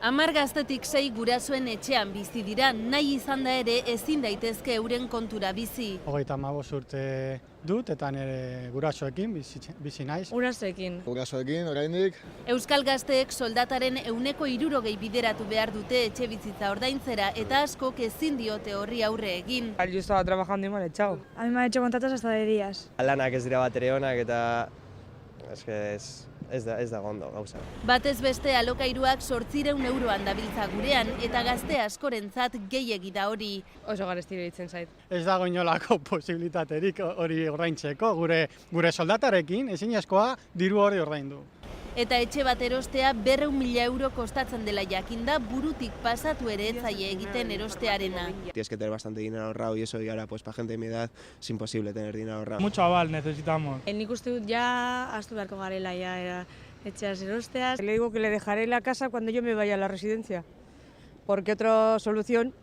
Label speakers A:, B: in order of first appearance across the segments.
A: 10 gaztetik 6 gurasoen etxean bizi dira, nahi izan da ere ezin daitezke euren kontura bizi.
B: 35 urte dut eta nire gurasoekin bizi naiz.
C: Gurasoekin, oraindik.
A: Euskal gazteek soldataren 160 bideratu behar dute etxe bizitza ordaintzera eta askok ezin diote horri aurre egin.
D: Yo estaba trabajando y me han echado.
E: A mí me han hecho contratos hasta de días.
F: Lanak ez dira batere onak eta ez da ondo gauza.
A: Batez beste alokairuak 800 euroan dabiltza gurean eta gazte askorentzat gehiegi da hori.
D: Oso garesti iruditzen zait.
B: Ez dago inolako posibilitaterik hori ordaintzeko, gure soldatarekin ezinezkoa diru hori ordaindu.
A: Eta etxe bat erostea 200.000 euro kostatzen dela jakinda burutik pasatu ere ez zaie egiten erostearena.
F: Tienes que tener bastante dinero ahorrado y eso y ahora pues para gente de mi edad es imposible tener dinero ahorrado.
B: Mucho aval necesitamos.
E: Nik uste dut ja astu beharko garela etxeaz erosteaz.
D: Le digo que le dejaré la casa cuando yo me vaya a la residencia, porque otra solución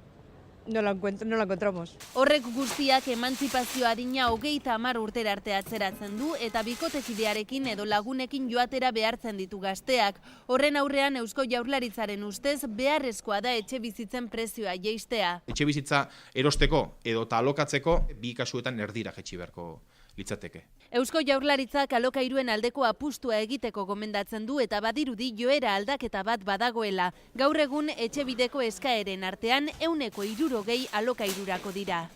D: no la encontramos.
A: Horrek guztiak emantzipazio adina 30 urtera arte atzeratzen du eta bikotekidearekin edo lagunekin joatera behartzen ditu gazteak. Horren aurrean Eusko Jaurlaritzaren ustez beharrezkoa da etxe bizitzen prezioa jaistea.
G: Etxe bizitza erosteko edo alokatzeko bi kasuetan erdira jaitsi beharko litzateke.
A: Eusko Jaurlaritzak alokairuen aldeko apustua egiteko gomendatzen du eta badirudi joera aldaketa bat badagoela. Gaur egun etxebideko eskaeren artean 160 alokairurako dira.